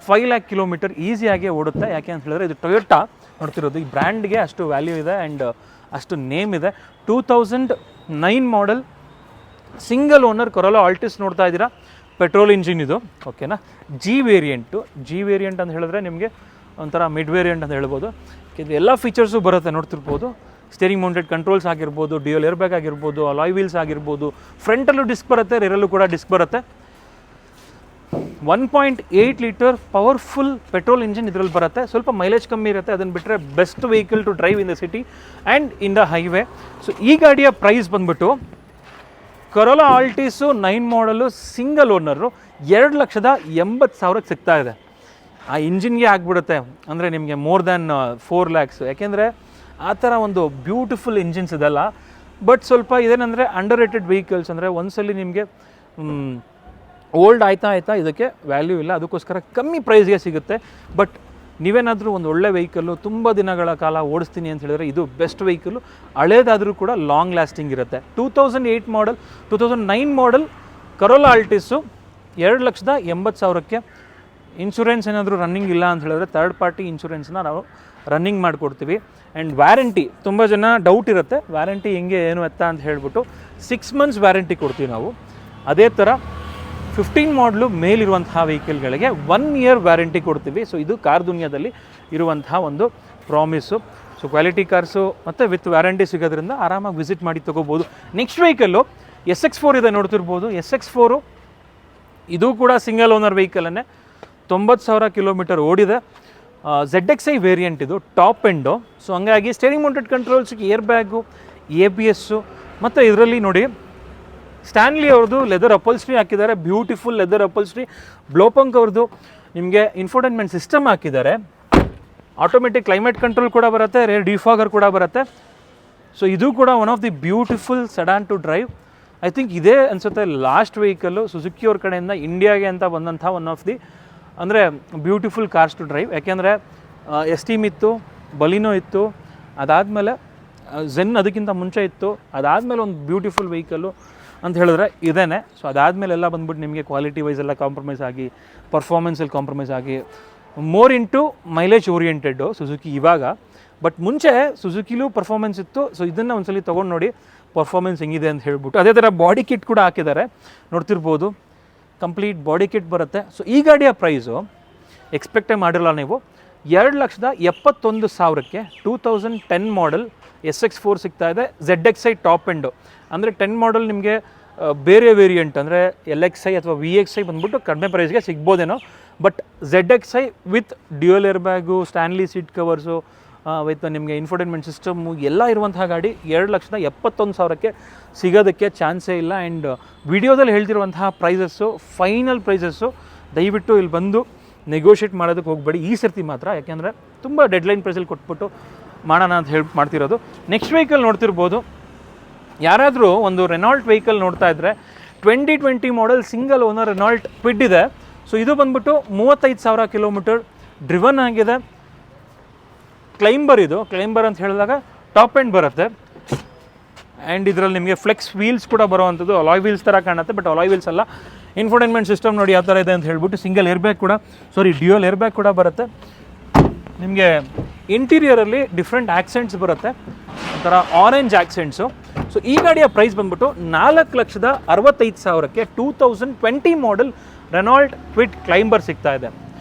5 lakh ಕಿಲೋಮೀಟರ್ ಈಸಿಯಾಗಿ ಓಡುತ್ತೆ. ಯಾಕೆ ಅಂತ ಹೇಳಿದ್ರೆ ಇದು ಟೊಯೋಟಾ ನೋಡ್ತಿರೋದು. ಈ ಬ್ರ್ಯಾಂಡ್ಗೆ ಅಷ್ಟು ವ್ಯಾಲ್ಯೂ ಇದೆ ಆ್ಯಂಡ್ ಅಷ್ಟು ನೇಮ್ ಇದೆ. 2009 model single owner corolla Altis ನೋಡ್ತಾ ಇದ್ದೀರಾ. ಪೆಟ್ರೋಲ್ ಇಂಜಿನ್ ಇದು, ಓಕೆನಾ. ಜಿ ವೇರಿಯಂಟ್ ಅಂತ ಹೇಳಿದ್ರೆ ನಿಮಗೆ ಒಂಥರ ಮಿಡ್ ವೇರಿಯಂಟ್ ಅಂತ ಹೇಳ್ಬೋದು. ಇದು ಎಲ್ಲ ಫೀಚರ್ಸು ಬರುತ್ತೆ ನೋಡ್ತಿರ್ಬೋದು. ಸ್ಟೇರಿಂಗ್ ಮೌಂಟೆಡ್ ಕಂಟ್ರೋಲ್ಸ್ ಆಗಿರ್ಬೋದು, ಡ್ಯೂಯಲ್ ಏರ್ ಬ್ಯಾಗ್ ಆಗಿರ್ಬೋದು, ಅಲಾಯ್ ವೀಲ್ಸ್ ಆಗಿರ್ಬೋದು, ಫ್ರಂಟಲ್ಲೂ ಡಿಸ್ಕ್ ಬರುತ್ತೆ, ರೇರಲ್ಲೂ ಕೂಡ ಡಿಸ್ಕ್ ಬರುತ್ತೆ. 1.8 ಲೀಟರ್ ಪವರ್ಫುಲ್ ಪೆಟ್ರೋಲ್ ಇಂಜಿನ್ ಇದರಲ್ಲಿ ಬರುತ್ತೆ. ಸ್ವಲ್ಪ ಮೈಲೇಜ್ ಕಮ್ಮಿ ಇರುತ್ತೆ, ಅದನ್ನು ಬಿಟ್ಟರೆ best vehicle to drive in the city and in the highway. So ಈ ಗಾಡಿಯ ಪ್ರೈಸ್ ಬಂದ್ಬಿಟ್ಟು ಕೊರೋಲಾ ಆಲ್ಟಿಸು 9 ಮಾಡಲು ಸಿಂಗಲ್ ಓನರು 2,80,000ಕ್ಕೆ ಸಿಗ್ತಾ ಇದೆ. ಆ ಇಂಜಿನ್ಗೆ ಆಗಿಬಿಡುತ್ತೆ ಅಂದರೆ ನಿಮಗೆ ಮೋರ್ ದ್ಯಾನ್ 4 lakhs. ಯಾಕೆಂದರೆ ಆ ಥರ ಒಂದು ಬ್ಯೂಟಿಫುಲ್ ಇಂಜಿನ್ಸ್ ಇದೆಲ್ಲ. ಬಟ್ ಸ್ವಲ್ಪ ಇದೇನೆಂದರೆ ಅಂಡರ್ ರೇಟೆಡ್ ವೆಹಿಕಲ್ಸ್, ಅಂದರೆ ಒಂದ್ಸಲಿ ನಿಮಗೆ ಓಲ್ಡ್ ಆಯ್ತಾ ಇದಕ್ಕೆ ವ್ಯಾಲ್ಯೂ ಇಲ್ಲ, ಅದಕ್ಕೋಸ್ಕರ ಕಮ್ಮಿ ಪ್ರೈಸ್ಗೆ ಸಿಗುತ್ತೆ. ಬಟ್ ನೀವೇನಾದರೂ ಒಂದು ಒಳ್ಳೆ ವೆಹಿಕಲ್ಲು ತುಂಬ ದಿನಗಳ ಕಾಲ ಓಡಿಸ್ತೀನಿ ಅಂತ ಹೇಳಿದ್ರೆ ಇದು ಬೆಸ್ಟ್ ವೆಹಿಕಲ್ಲು. ಹಳೇದಾದರೂ ಕೂಡ ಲಾಂಗ್ ಲಾಸ್ಟಿಂಗ್ ಇರುತ್ತೆ. 2008 ಮಾಡೆಲ್ 2009 ಮಾಡೆಲ್ ಕರೋಲಾ ಆಲ್ಟಿಸು 2,80,000ಕ್ಕೆ. ಇನ್ಶೂರೆನ್ಸ್ ಏನಾದರೂ ರನ್ನಿಂಗ್ ಇಲ್ಲ ಅಂತ ಹೇಳಿದ್ರೆ ಥರ್ಡ್ ಪಾರ್ಟಿ ಇನ್ಶೂರೆನ್ಸ್ನ ನಾವು ರನ್ನಿಂಗ್ ಮಾಡಿಕೊಡ್ತೀವಿ. ಆ್ಯಂಡ್ ವ್ಯಾರಂಟಿ ತುಂಬ ಜನ ಡೌಟ್ ಇರುತ್ತೆ, ವ್ಯಾರಂಟಿ ಹೆಂಗೆ ಏನು ಎತ್ತ ಅಂತ ಹೇಳ್ಬಿಟ್ಟು 6 months ವ್ಯಾರಂಟಿ ಕೊಡ್ತೀವಿ ನಾವು. ಅದೇ ಥರ 15 ಮಾಡಲು ಮೇಲಿರುವಂತಹ ವೆಹಿಕಲ್ಗಳಿಗೆ 1 year ವ್ಯಾರಂಟಿ ಕೊಡ್ತೀವಿ. ಸೊ ಇದು ಕಾರ್ ದುನಿಯಾದಲ್ಲಿ ಇರುವಂತಹ ಒಂದು ಪ್ರಾಮಿಸು. ಸೊ ಕ್ವಾಲಿಟಿ ಕಾರ್ಸು ಮತ್ತು ವಿತ್ ವ್ಯಾರಂಟಿ ಸಿಗೋದ್ರಿಂದ ಆರಾಮಾಗಿ ವಿಸಿಟ್ ಮಾಡಿ ತೊಗೋಬೋದು. ನೆಕ್ಸ್ಟ್ ವೆಹಿಕಲ್ಲು SX4 ಇದೆ ನೋಡ್ತಿರ್ಬೋದು. SX4 ಇದು ಕೂಡ ಸಿಂಗಲ್ ಓನರ್ ವೆಹಿಕಲನ್ನೇ, 90,000 ಕಿಲೋಮೀಟರ್ ಓಡಿದೆ. ZXi ವೇರಿಯಂಟ್ ಇದು, ಟಾಪ್ ಎಂಡು. ಸೊ ಹಂಗಾಗಿ ಸ್ಟೇರಿಂಗ್ ಮೌಂಟೆಡ್ ಕಂಟ್ರೋಲ್ಸ್ಗೆ ಏರ್ ಬ್ಯಾಗು, ABS ಮತ್ತು ಇದರಲ್ಲಿ ನೋಡಿ ಸ್ಟ್ಯಾನ್ಲಿ ಅವ್ರದ್ದು ಲೆದರ್ ಅಪಲ್ಸ್ಟ್ರಿ ಹಾಕಿದ್ದಾರೆ, ಬ್ಯೂಟಿಫುಲ್ ಲೆದರ್ ಅಪಲ್ಸ್ಟ್ರಿ. ಬ್ಲೋಪಂಕ್ ಅವ್ರದ್ದು ನಿಮಗೆ ಇನ್ಫೋಟೈನ್ಮೆಂಟ್ ಸಿಸ್ಟಮ್ ಹಾಕಿದ್ದಾರೆ. ಆಟೋಮೆಟಿಕ್ ಕ್ಲೈಮೇಟ್ ಕಂಟ್ರೋಲ್ ಕೂಡ ಬರುತ್ತೆ, ರೇರ್ ಡಿಫಾಗರ್ ಕೂಡ ಬರುತ್ತೆ. ಸೊ ಇದು ಕೂಡ one of the beautiful sedan to drive. I think ಇದೇ ಅನಿಸುತ್ತೆ ಲಾಸ್ಟ್ ವೆಹಿಕಲ್ಲು ಸುಜುಕಿ ಅವ್ರ ಕಡೆಯಿಂದ ಇಂಡಿಯಾಗೆ ಅಂತ ಬಂದಂಥ ಒನ್ ಆಫ್ ದಿ ಅಂದರೆ ಬ್ಯೂಟಿಫುಲ್ ಕಾರ್ಸ್ ಟು ಡ್ರೈವ್. ಯಾಕೆಂದರೆ ಎಸ್ಟೀಮ್ ಇತ್ತು, ಬಲಿನೋ ಇತ್ತು, ಅದಾದಮೇಲೆ ಝೆನ್ ಅದಕ್ಕಿಂತ ಮುಂಚೆ ಇತ್ತು, ಅದಾದಮೇಲೆ ಒಂದು ಬ್ಯೂಟಿಫುಲ್ ವೆಹಿಕಲ್ಲು ಅಂತ ಹೇಳಿದ್ರೆ ಇದೇನೆ. ಸೊ ಅದಾದಮೇಲೆಲ್ಲ ಬಂದ್ಬಿಟ್ಟು ನಿಮಗೆ ಕ್ವಾಲಿಟಿ ವೈಸ್ ಎಲ್ಲ ಕಾಂಪ್ರಮೈಸ್ ಆಗಿ, ಪರ್ಫಾರ್ಮೆನ್ಸಲ್ಲಿ ಕಾಂಪ್ರಮೈಸ್ ಆಗಿ, more into mileage oriented Suzuki ಇವಾಗ. ಬಟ್ ಮುಂಚೆ ಸುಜುಕಿಲೂ ಪರ್ಫಾರ್ಮೆನ್ಸ್ ಇತ್ತು. ಸೊ ಇದನ್ನು ಒಂದ್ಸಲಿ ತೊಗೊಂಡು ನೋಡಿ ಪರ್ಫಾರ್ಮೆನ್ಸ್ ಹೆಂಗಿದೆ ಅಂತ ಹೇಳ್ಬಿಟ್ಟು. ಅದೇ ಥರ ಬಾಡಿ ಕಿಟ್ ಕೂಡ ಹಾಕಿದ್ದಾರೆ ನೋಡ್ತಿರ್ಬೋದು, ಕಂಪ್ಲೀಟ್ ಬಾಡಿ ಕಿಟ್ ಬರುತ್ತೆ. ಸೊ ಈ ಗಾಡಿಯ ಪ್ರೈಸು ಎಕ್ಸ್ಪೆಕ್ಟೇ ಮಾಡಿರಲ್ಲ ನೀವು, 2,71,000ಕ್ಕೆ 2010 ಮಾಡೆಲ್ SX4 ಸಿಗ್ತಾ ಇದೆ. ZXi ಟಾಪ್ ಎಂಡು ಅಂದರೆ 10 ಮಾಡೆಲ್ ನಿಮಗೆ ಬೇರೆ ವೇರಿಯಂಟ್ ಅಂದರೆ LXi ಅಥವಾ VXi ಬಂದ್ಬಿಟ್ಟು ಕಡಿಮೆ ಪ್ರೈಸ್ಗೆ ಸಿಗ್ಬೋದೇನೋ. But ZXi with dual air bag, Stanley seat covers with ನಿಮಗೆ ಇನ್ಫೋಟೈನ್ಮೆಂಟ್ ಸಿಸ್ಟಮು ಎಲ್ಲ ಇರುವಂತಹ ಗಾಡಿ 2,71,000ಕ್ಕೆ ಸಿಗೋದಕ್ಕೆ ಚಾನ್ಸೇ ಇಲ್ಲ. ಆ್ಯಂಡ್ ವಿಡಿಯೋದಲ್ಲಿ ಹೇಳ್ತಿರುವಂತಹ ಪ್ರೈಸಸ್ಸು ಫೈನಲ್ ಪ್ರೈಸಸ್ಸು. ದಯವಿಟ್ಟು ಇಲ್ಲಿ ಬಂದು ನೆಗೋಷಿಯೇಟ್ ಮಾಡೋದಕ್ಕೆ ಹೋಗಬೇಡಿ ಈ ಸರ್ತಿ ಮಾತ್ರ, ಯಾಕೆಂದರೆ ತುಂಬ ಡೆಡ್ಲೈನ್ ಪ್ರೈಸಲ್ಲಿ ಕೊಟ್ಬಿಟ್ಟು ಮಾಡೋಣ ಅಂತ ಮಾಡ್ತಿರೋದು. ನೆಕ್ಸ್ಟ್ ವೆಹಿಕಲ್ ನೋಡ್ತಿರ್ಬೋದು, ಯಾರಾದರೂ ಒಂದು ರೆನಾಲ್ಟ್ ವೆಹಿಕಲ್ ನೋಡ್ತಾ ಇದ್ದರೆ 2020 model single owner Renault Kwid ಇದೆ. ಸೊ ಇದು ಬಂದ್ಬಿಟ್ಟು 35,000 ಕಿಲೋಮೀಟರ್ ಡ್ರಿವನ್ ಆಗಿದೆ. ಕ್ಲೈಂಬರ್ ಅಂತ ಹೇಳಿದಾಗ ಟಾಪ್ ಎಂಡ್ ಬರುತ್ತೆ. ಆ್ಯಂಡ್ ಇದರಲ್ಲಿ ನಿಮಗೆ ಫ್ಲೆಕ್ಸ್ ವೀಲ್ಸ್ ಕೂಡ ಬರೋವಂಥದ್ದು, ಅಲಾಯ್ ವೀಲ್ಸ್ ಥರ ಕಾಣುತ್ತೆ, ಬಟ್ ಅಲಾಯ್ ವೀಲ್ಸ್ ಅಲ್ಲ. ಇನ್ಫೋಟೈನ್ಮೆಂಟ್ ಸಿಸ್ಟಮ್ ನೋಡಿ ಯಾವ ಥರ ಇದೆ ಅಂತ ಹೇಳ್ಬಿಟ್ಟು ಡ್ಯೂಯಲ್ ಏರ್ ಬ್ಯಾಗ್ ಕೂಡ ಬರುತ್ತೆ. ನಿಮಗೆ ಇಂಟೀರಿಯರಲ್ಲಿ ಡಿಫ್ರೆಂಟ್ ಆಕ್ಸೆಂಟ್ಸ್ ಬರುತ್ತೆ, ಒಂಥರ ಆರೆಂಜ್ ಆಕ್ಸೆಂಟ್ಸು. ಸೊ ಈ ಗಾಡಿಯ ಪ್ರೈಸ್ ಬಂದ್ಬಿಟ್ಟು 4,65,000ಕ್ಕೆ 2020 ಮಾಡೆಲ್ ರೆನಾಲ್ಟ್ ಕ್ವಿಡ್ ಕ್ಲೈಂಬರ್ ಸಿಗ್ತಾ ಇದೆ,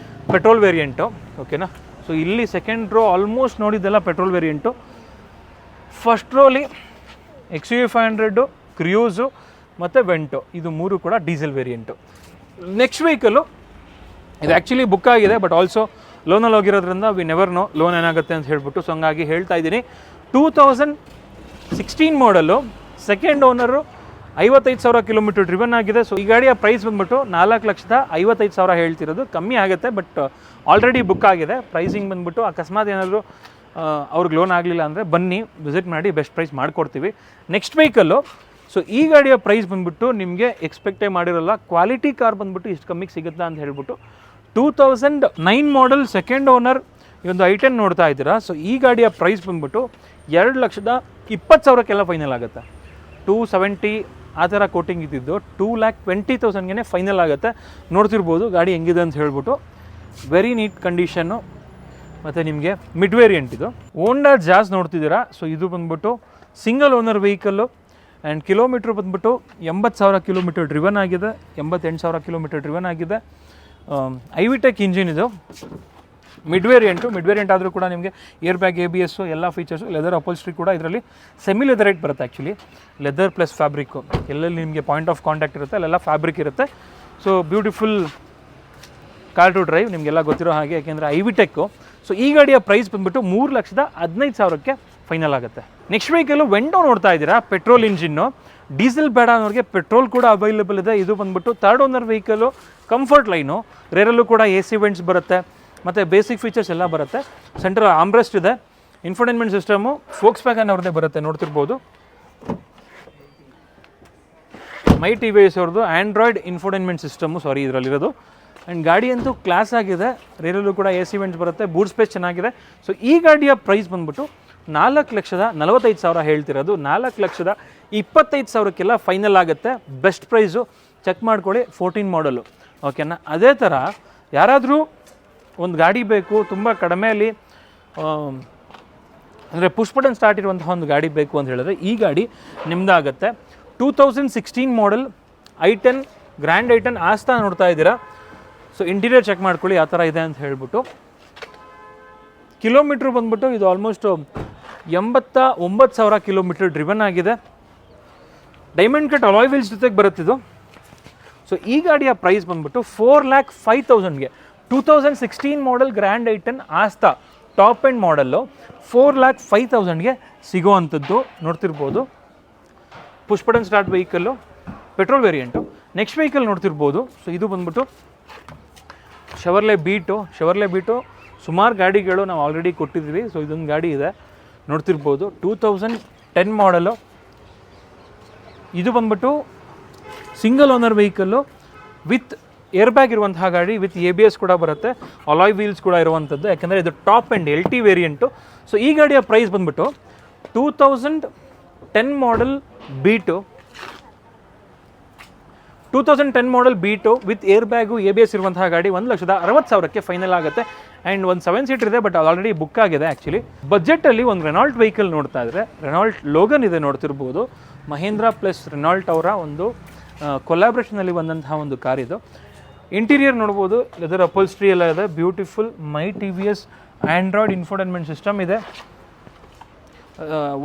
ಪೆಟ್ರೋಲ್ ವೇರಿಯಂಟು. ಓಕೆನಾ. ಸೊ ಇಲ್ಲಿ ಸೆಕೆಂಡ್ ರೋ ಆಲ್ಮೋಸ್ಟ್ ನೋಡಿದ್ದೆಲ್ಲ ಪೆಟ್ರೋಲ್ ವೇರಿಯಂಟು. ಫಸ್ಟ್ ರೋಲಿ XUV 500, ಕ್ರಿಯೂಸು ಮತ್ತು ವೆಂಟೋ, ಇದು ಮೂರು ಕೂಡ ಡೀಸೆಲ್ ವೇರಿಯಂಟು. ನೆಕ್ಸ್ಟ್ ವೆಹಿಕಲ್ಲು ಇದು ಆ್ಯಕ್ಚುಲಿ ಬುಕ್ ಆಗಿದೆ, ಬಟ್ ಆಲ್ಸೋ ಲೋನಲ್ಲಿ ಹೋಗಿರೋದ್ರಿಂದ ವಿ ನೆವರ್ ನೋ ಲೋನ್ ಏನಾಗುತ್ತೆ ಅಂತ ಹೇಳ್ಬಿಟ್ಟು. ಸೊ ಹಂಗಾಗಿ ಹೇಳ್ತಾ ಇದ್ದೀನಿ, 2016 model, second owner, 55,000 kilometre driven ಆಗಿದೆ. ಸೊ ಈ ಗಾಡಿಯ ಪ್ರೈಸ್ ಬಂದ್ಬಿಟ್ಟು 4,55,000 ಹೇಳ್ತಿರೋದು. ಕಮ್ಮಿ ಆಗುತ್ತೆ, ಬಟ್ ಆಲ್ರೆಡಿ ಬುಕ್ ಆಗಿದೆ. ಪ್ರೈಸಿಂಗ್ ಬಂದ್ಬಿಟ್ಟು ಅಕಸ್ಮಾತ್ ಏನಾದರೂ ಅವ್ರಿಗೆ ಲೋನ್ ಆಗಲಿಲ್ಲ ಅಂದರೆ ಬನ್ನಿ ವಿಸಿಟ್ ಮಾಡಿ, ಬೆಸ್ಟ್ ಪ್ರೈಸ್ ಮಾಡಿಕೊಡ್ತೀವಿ. ನೆಕ್ಸ್ಟ್ ವೆಹಿಕಲ್ಲು, ಸೊ ಈ ಗಾಡಿಯ ಪ್ರೈಸ್ ಬಂದ್ಬಿಟ್ಟು ನಿಮಗೆ ಎಕ್ಸ್ಪೆಕ್ಟೇ ಮಾಡಿರೋಲ್ಲ. ಕ್ವಾಲಿಟಿ ಕಾರ್ ಬಂದ್ಬಿಟ್ಟು ಇಷ್ಟು ಕಮ್ಮಿಗೆ ಸಿಗುತ್ತಾ ಅಂತ ಹೇಳ್ಬಿಟ್ಟು 2009 ಮಾಡೆಲ್ ಸೆಕೆಂಡ್ ಓನರ್ ಈ ಒಂದು i10 ನೋಡ್ತಾ ಇದ್ದೀರಾ. ಸೊ ಈ ಗಾಡಿಯ ಪ್ರೈಸ್ ಬಂದ್ಬಿಟ್ಟು 2,20,000ಕ್ಕೆಲ್ಲ ಫೈನಲ್ ಆಗುತ್ತೆ. 270 ಆ ಥರ ಕೋಟಿಂಗ್ ಇದ್ದಿದ್ದು 2,20,000ಗೆ ಫೈನಲ್ ಆಗುತ್ತೆ. ನೋಡ್ತಿರ್ಬೋದು ಗಾಡಿ ಹೆಂಗಿದೆ ಅಂತ ಹೇಳ್ಬಿಟ್ಟು. Very neat condition. ಮತ್ತು ನಿಮಗೆ ಮಿಡ್ ವೇರಿಯಂಟ್ ಇದು. ಹೋಂಡಾ ಜಾಸ್ ನೋಡ್ತಿದ್ದೀರಾ. ಸೊ ಇದು ಬಂದ್ಬಿಟ್ಟು single owner vehicle. And kilometre ಬಂದ್ಬಿಟ್ಟು 80,000 ಕಿಲೋಮೀಟರ್ ಡ್ರಿವನ್ ಆಗಿದೆ, 88,000 ಕಿಲೋಮೀಟರ್ ಡ್ರಿವನ್ ಆಗಿದೆ. ಐವಿಟೆಕ್ ಇಂಜಿನ್ ಇದು. ಮಿಡ್ ವೇರಿಯಂಟ್ ಆದರೂ ಕೂಡ ನಿಮಗೆ ಏರ್ ಬ್ಯಾಗ್, ABS ಎಲ್ಲ ಫೀಚರ್ಸು, ಲೆದರ್ ಅಪೋಲ್ಸ್ಟ್ರಿ ಕೂಡ ಇದರಲ್ಲಿ ಸೆಮಿ ಲೆದರೇಟ್ ಬರುತ್ತೆ. ಆ್ಯಕ್ಚುಲಿ ಲೆದರ್ ಪ್ಲಸ್ ಫ್ಯಾಬ್ರಿಕ್ಕು, ಎಲ್ಲೆಲ್ಲಿ ನಿಮಗೆ ಪಾಯಿಂಟ್ ಆಫ್ ಕಾಂಟ್ಯಾಕ್ಟ್ ಇರುತ್ತೆ ಅಲ್ಲೆಲ್ಲ ಫ್ಯಾಬ್ರಿಕ್ ಇರುತ್ತೆ. So beautiful car to drive, ನಿಮಗೆಲ್ಲ ಗೊತ್ತಿರೋ ಹಾಗೆ, ಯಾಕೆಂದರೆ ಐವಿಟೆಕ್ಕು. ಸೊ ಈ ಗಾಡಿಯ ಪ್ರೈಸ್ ಬಂದ್ಬಿಟ್ಟು 3,15,000ಕ್ಕೆ ಫೈನಲ್ ಆಗುತ್ತೆ. ನೆಕ್ಸ್ಟ್ ವೆಹಿಕಲ್ಲು ವೆಂಟೋ ನೋಡ್ತಾ ಇದ್ದೀರಾ, ಪೆಟ್ರೋಲ್ ಇಂಜಿನ್ನು. ಡೀಸೆಲ್ ಬೇಡ ಅನ್ನೋರಿಗೆ ಪೆಟ್ರೋಲ್ ಕೂಡ ಅವೈಲೇಬಲ್ ಇದೆ. ಇದು ಬಂದ್ಬಿಟ್ಟು third owner vehicle, comfort line. ರೇರಲ್ಲೂ ಕೂಡ AC ವೆಂಟ್ಸ್ ಬರುತ್ತೆ ಮತ್ತು ಬೇಸಿಕ್ ಫೀಚರ್ಸ್ ಎಲ್ಲ ಬರುತ್ತೆ. ಸೆಂಟ್ರಲ್ ಆಮ್ರೆಸ್ಟ್ ಇದೆ. ಇನ್ಫೋಟೈನ್ಮೆಂಟ್ ಸಿಸ್ಟಮು ಫೋಕ್ಸ್ವ್ಯಾಗನ್ ಅವ್ರದ್ದೇ ಬರುತ್ತೆ, ನೋಡ್ತಿರ್ಬೋದು. ಮೈ TVS ಅವ್ರದ್ದು ಆ್ಯಂಡ್ರಾಯ್ಡ್ ಇನ್ಫೋಟೈನ್ಮೆಂಟ್ ಸಿಸ್ಟಮು ಇದರಲ್ಲಿರೋದು. ಆ್ಯಂಡ್ ಗಾಡಿ ಅಂತೂ ಕ್ಲಾಸ್ ಆಗಿದೆ. ರೇರಲ್ಲೂ ಕೂಡ AC ವೆಂಟ್ಸ್ ಬರುತ್ತೆ, ಬೂಟ್ ಸ್ಪೇಸ್ ಚೆನ್ನಾಗಿದೆ. ಸೊ ಈ ಗಾಡಿಯ ಪ್ರೈಸ್ ಬಂದ್ಬಿಟ್ಟು 4,45,000 ಹೇಳ್ತಿರೋದು. 4,25,000ಕ್ಕೆಲ್ಲ ಫೈನಲ್ ಆಗುತ್ತೆ. ಬೆಸ್ಟ್ ಪ್ರೈಸು ಚೆಕ್ ಮಾಡ್ಕೊಳ್ಳಿ, 14 ಮಾಡೆಲು. ಓಕೆನಾ. ಅದೇ ಥರ ಯಾರಾದರೂ ಒಂದು ಗಾಡಿ ಬೇಕು ತುಂಬ ಕಡಿಮೆಯಲ್ಲಿ, ಅಂದರೆ ಪುಷ್ ಬಟನ್ ಸ್ಟಾರ್ಟ್ ಇರುವಂತಹ ಒಂದು ಗಾಡಿ ಬೇಕು ಅಂತ ಹೇಳಿದ್ರೆ ಈ ಗಾಡಿ ನಿಮ್ಮದಾಗತ್ತೆ. 2016 ಮಾಡೆಲ್ i10 ಗ್ರ್ಯಾಂಡ್ i10 ಆಸ್ತಾ ನೋಡ್ತಾ ಇದ್ದೀರಾ. ಸೊ ಇಂಟೀರಿಯರ್ ಚೆಕ್ ಮಾಡ್ಕೊಳ್ಳಿ ಯಾವ ಥರ ಇದೆ ಅಂತ ಹೇಳ್ಬಿಟ್ಟು. ಕಿಲೋಮೀಟ್ರ್ ಬಂದ್ಬಿಟ್ಟು ಇದು ಆಲ್ಮೋಸ್ಟ್ 89,000 ಕಿಲೋಮೀಟರ್ ಡ್ರಿವನ್ ಆಗಿದೆ. ಡೈಮಂಡ್ ಕಟ್ ಅಲಾಯ್ ವೀಲ್ಸ್ ಜೊತೆಗೆ ಬರುತ್ತಿದ್ದು. ಸೊ ಈ ಗಾಡಿಯ ಪ್ರೈಸ್ ಬಂದ್ಬಿಟ್ಟು 4,05,000ಗೆ 2016 model grand i10 Asta top end model 4,05,000ಗೆ ಸಿಗೋವಂಥದ್ದು. ನೋಡ್ತಿರ್ಬೋದು push button start vehicle, petrol variant. Next vehicle ನೋಡ್ತಿರ್ಬೋದು. ಸೊ ಇದು ಬಂದ್ಬಿಟ್ಟು ಶೆವರ್ಲೆ ಬೀಟು. ಸುಮಾರು ಗಾಡಿಗಳು ನಾವು ಆಲ್ರೆಡಿ ಕೊಟ್ಟಿದ್ವಿ. ಸೊ ಇದೊಂದು ಗಾಡಿ ಇದೆ, ನೋಡ್ತಿರ್ಬೋದು. 2010 ಮಾಡೆಲು. ಇದು ಬಂದ್ಬಿಟ್ಟು single owner vehicle with air bag ಇರುವಂತಹ ಗಾಡಿ, ವಿತ್ ABS ಕೂಡ ಬರುತ್ತೆ, ಅಲಾಯ್ ವೀಲ್ಸ್ ಕೂಡ ಇರುವಂಥದ್ದು. ಯಾಕೆಂದರೆ ಇದು top and LT variant. So ಈ ಗಾಡಿಯ ಪ್ರೈಸ್ ಬಂದ್ಬಿಟ್ಟು 2010 model beat. 2010 model beat with air bag, ABS ಇರುವಂತಹ ಗಾಡಿ 1,60,000ಕ್ಕೆ ಫೈನಲ್ ಆಗುತ್ತೆ. ಆ್ಯಂಡ್ ಒಂದು 7 ಸೀಟರ್ ಇದೆ, ಬಟ್ ಅದು ಆಲ್ರೆಡಿ ಬುಕ್ ಆಗಿದೆ. ಆ್ಯಕ್ಚುಲಿ ಬಜೆಟಲ್ಲಿ ಒಂದು ರೆನಾಲ್ಟ್ ವೆಹಿಕಲ್ ನೋಡ್ತಾ ಇದ್ದರೆ ರೆನಾಲ್ಟ್ ಲೋಗನ್ ಇದೆ, ನೋಡ್ತಿರ್ಬೋದು. ಮಹೇಂದ್ರ ಪ್ಲಸ್ ರೆನಾಲ್ಟ್ ಅವರ ಒಂದು ಕೊಲಾಬ್ರೇಷನಲ್ಲಿ ಬಂದಂತಹ ಒಂದು ಕಾರ್ ಇದು. ಇಂಟೀರಿಯರ್ ನೋಡ್ಬೋದು, ಲೆದರ್ ಅಪೋಲ್ಸ್ಟ್ರಿ ಎಲ್ಲ ಇದೆ, ಬ್ಯೂಟಿಫುಲ್. ಮೈ TVS ಆ್ಯಂಡ್ರಾಯ್ಡ್ ಇನ್ಫೋಟೈನ್ಮೆಂಟ್ ಸಿಸ್ಟಮ್ ಇದೆ,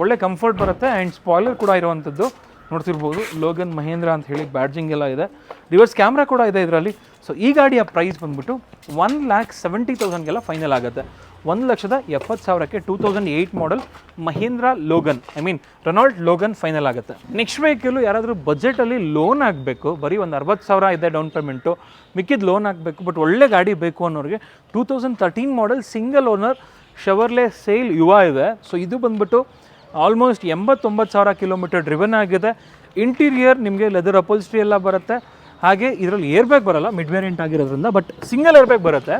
ಒಳ್ಳೆ ಕಂಫರ್ಟ್ ಬರುತ್ತೆ. ಆ್ಯಂಡ್ ಸ್ಪಾಯ್ಲರ್ ಕೂಡ ಇರುವಂಥದ್ದು. ನೋಡ್ತಿರ್ಬೋದು ಲೋಗನ್ ಮಹೇಂದ್ರ ಅಂತ ಹೇಳಿ ಬ್ಯಾಡ್ಜಿಂಗ್ ಎಲ್ಲ ಇದೆ, ರಿವರ್ಸ್ ಕ್ಯಾಮ್ರಾ ಕೂಡ ಇದೆ ಇದರಲ್ಲಿ. ಸೊ ಈ ಗಾಡಿಯ ಪ್ರೈಸ್ ಬಂದ್ಬಿಟ್ಟು 1,70,000ಗೆಲ್ಲ ಫೈನಲ್ ಆಗುತ್ತೆ. 1,70,000ಕ್ಕೆ 2008 model Mahindra Logan, I mean Renault Logan final ಆಗುತ್ತೆ. ನೆಕ್ಸ್ಟ್ ವೆಹಿಕಲು ಯಾರಾದರೂ ಬಜೆಟಲ್ಲಿ ಲೋನ್ ಆಗಬೇಕು, ಬರೀ ಒಂದು 60,000 ಇದೆ ಡೌನ್ ಪೇಮೆಂಟು, ಮಿಕ್ಕಿದ ಲೋನ್ ಆಗಬೇಕು, ಬಟ್ ಒಳ್ಳೆ ಗಾಡಿ ಬೇಕು ಅನ್ನೋರಿಗೆ 2013 model single owner Chevrolet Sail UVA ಇದೆ. ಸೊ ಇದು ಬಂದ್ಬಿಟ್ಟು ಆಲ್ಮೋಸ್ಟ್ 89,000 ಕಿಲೋಮೀಟರ್ ಡ್ರಿವನ್ ಆಗಿದೆ. ಇಂಟೀರಿಯರ್ ನಿಮಗೆ ಲೆದರ್ ಅಪೋಲ್ಸ್ಟ್ರಿ ಎಲ್ಲ ಬರುತ್ತೆ, ಹಾಗೆ ಇದರಲ್ಲಿ ಏರ್ ಬ್ಯಾಗ್ ಬರೋಲ್ಲ ಮಿಡ್ ವೇರಿಯಂಟ್ ಆಗಿರೋದ್ರಿಂದ, ಬಟ್ ಸಿಂಗಲ್ ಏರ್ ಬ್ಯಾಗ್ ಬರುತ್ತೆ.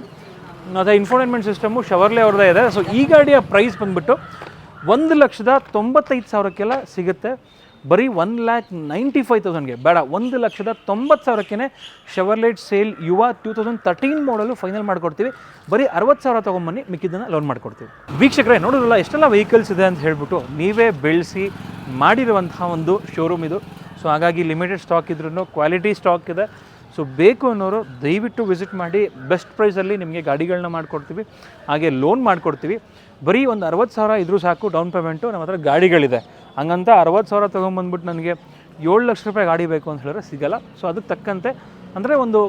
ಮತ್ತು ಇನ್ಫೋಟೈನ್ಮೆಂಟ್ ಸಿಸ್ಟಮು ಶವರ್ಲೆ ಅವ್ರದ್ದೇ ಇದೆ. ಸೊ ಈ ಗಾಡಿಯ ಪ್ರೈಸ್ ಬಂದ್ಬಿಟ್ಟು 1,95,000ಕ್ಕೆಲ್ಲ ಸಿಗುತ್ತೆ, ಬರೀ 1,95,000ಗೆ ಬೇಡ, 1,90,000ಕ್ಕೆ ಶವರ್ಲೆಟ್ ಸೇಲ್ ಯುವ 2013 ಮಾಡಲು ಫೈನಲ್ ಮಾಡಿಕೊಡ್ತೀವಿ. ಬರೀ 60,000 ತೊಗೊಂಬನ್ನಿ, ಮಿಕ್ಕಿದ್ದನ್ನು ಲೋನ್ ಮಾಡಿಕೊಡ್ತೀವಿ. ವೀಕ್ಷಕರೇ ನೋಡೋದಿಲ್ಲ ಎಷ್ಟೆಲ್ಲ ವೆಹಿಕಲ್ಸ್ ಇದೆ ಅಂತ ಹೇಳ್ಬಿಟ್ಟು ನೀವೇ ಬೆಳೆಸಿ ಮಾಡಿರುವಂತಹ ಒಂದು ಶೋರೂಮ್ ಇದು. ಸೊ ಹಾಗಾಗಿ ಲಿಮಿಟೆಡ್ ಸ್ಟಾಕ್ ಇದ್ರೂ ಕ್ವಾಲಿಟಿ ಸ್ಟಾಕ್ ಇದೆ. ಸೊ ಬೇಕು ಅನ್ನೋರು ದಯವಿಟ್ಟು ವಿಸಿಟ್ ಮಾಡಿ, ಬೆಸ್ಟ್ ಪ್ರೈಸಲ್ಲಿ ನಿಮಗೆ ಗಾಡಿಗಳನ್ನ ಮಾಡಿಕೊಡ್ತೀವಿ, ಹಾಗೆ ಲೋನ್ ಮಾಡಿಕೊಡ್ತೀವಿ. ಬರೀ ಒಂದು 60,000 ಇದ್ರೂ ಸಾಕು ಡೌನ್ ಪೇಮೆಂಟು. ನಮ್ಮ ಹತ್ರ ಗಾಡಿಗಳಿದೆ, ಹಂಗಂತ 60,000 ತೊಗೊಂಬಂದ್ಬಿಟ್ಟು ನನಗೆ 7 ಲಕ್ಷ ರೂಪಾಯಿ ಗಾಡಿ ಬೇಕು ಅಂತ ಹೇಳಿದ್ರೆ ಸಿಗೋಲ್ಲ. ಸೊ ಅದಕ್ಕೆ ತಕ್ಕಂತೆ ಅಂದರೆ ಒಂದು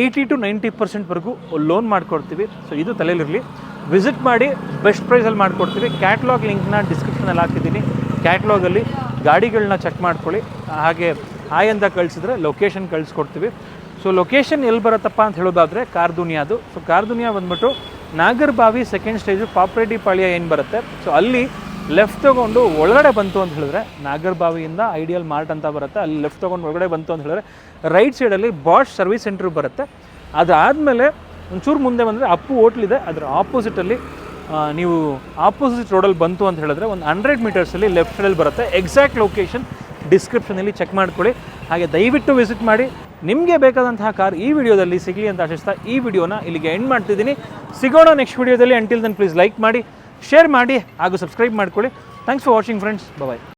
80 to 90% ಲೋನ್ ಮಾಡಿಕೊಡ್ತೀವಿ. ಸೊ ಇದು ತಲೆಯಲ್ಲಿರಲಿ, ವಿಸಿಟ್ ಮಾಡಿ, ಬೆಸ್ಟ್ ಪ್ರೈಸಲ್ಲಿ ಮಾಡಿಕೊಡ್ತೀವಿ. ಕ್ಯಾಟ್ಲಾಗ್ ಲಿಂಕ್ನ ಡಿಸ್ಕ್ರಿಪ್ಷನಲ್ಲಿ ಹಾಕಿದ್ದೀನಿ, ಕ್ಯಾಟ್ಲಾಗಲ್ಲಿ ಗಾಡಿಗಳನ್ನ ಚೆಕ್ ಮಾಡ್ಕೊಳ್ಳಿ. ಹಾಗೆ ಹಾಯ್ ಅಂತ ಕಳಿಸಿದ್ರೆ ಲೊಕೇಶನ್ ಕಳಿಸ್ಕೊಡ್ತೀವಿ. ಸೊ ಲೊಕೇಶನ್ ಎಲ್ಲಿ ಬರುತ್ತಪ್ಪ ಅಂತ ಹೇಳೋದಾದರೆ ಕಾರ್ ದುನಿಯಾದು. ಸೊ ಕಾರ್ ದುನಿಯಾ ಬಂದ್ಬಿಟ್ಟು ನಾಗರಬಾವಿ ಸೆಕೆಂಡ್ ಸ್ಟೇಜು ಪಾಪ್ರೆಡ್ಡಿ ಪಾಳ್ಯ ಏನು ಬರುತ್ತೆ, ಸೊ ಅಲ್ಲಿ ಲೆಫ್ಟ್ ತೊಗೊಂಡು ಒಳಗಡೆ ಬಂತು ಅಂತ ಹೇಳಿದ್ರೆ ನಾಗರಬಾವಿಯಿಂದ ಐಡಿಯಲ್ ಮಾರ್ಟ್ ಅಂತ ಬರುತ್ತೆ, ಅಲ್ಲಿ ಲೆಫ್ಟ್ ತೊಗೊಂಡು ಒಳಗಡೆ ಬಂತು ಅಂತ ಹೇಳಿದ್ರೆ ರೈಟ್ ಸೈಡಲ್ಲಿ ಬಾಷ್ ಸರ್ವಿಸ್ ಸೆಂಟ್ರ್ ಬರುತ್ತೆ. ಅದಾದಮೇಲೆ ಒಂಚೂರು ಮುಂದೆ ಬಂದರೆ ಅಪ್ಪು ಹೋಟ್ಲಿದೆ, ಅದರ ಆಪೋಸಿಟಲ್ಲಿ ನೀವು ಆಪೋಸಿಟ್ ರೋಡಲ್ಲಿ ಬಂತು ಅಂತ ಹೇಳಿದ್ರೆ ಒಂದು 100 ಮೀಟರ್ಸಲ್ಲಿ ಲೆಫ್ಟ್ ಸೈಡಲ್ಲಿ ಬರುತ್ತೆ. ಎಕ್ಸಾಕ್ಟ್ ಲೊಕೇಶನ್ ಡಿಸ್ಕ್ರಿಪ್ಷನಲ್ಲಿ ಚೆಕ್ ಮಾಡ್ಕೊಳ್ಳಿ. ಹಾಗೆ ದಯವಿಟ್ಟು ವಿಸಿಟ್ ಮಾಡಿ. ನಿಮಗೆ ಬೇಕಾದಂತಹ ಕಾರ್ ಈ ವಿಡಿಯೋದಲ್ಲಿ ಸಿಗಲಿ ಅಂತ ಆಶಿಸ್ತಾ ಈ ವಿಡಿಯೋನ ಇಲ್ಲಿಗೆ ಎಂಡ್ ಮಾಡ್ತಿದ್ದೀನಿ. ಸಿಗೋಣ ನೆಕ್ಸ್ಟ್ ವಿಡಿಯೋದಲ್ಲಿ. ಅಂಟಿಲ್ ದೆನ್ ಪ್ಲೀಸ್ ಲೈಕ್ ಮಾಡಿ, ಶೇರ್ ಮಾಡಿ ಹಾಗೂ ಸಬ್ಸ್ಕ್ರೈಬ್ ಮಾಡ್ಕೊಳ್ಳಿ. Thanks for watching friends, bye.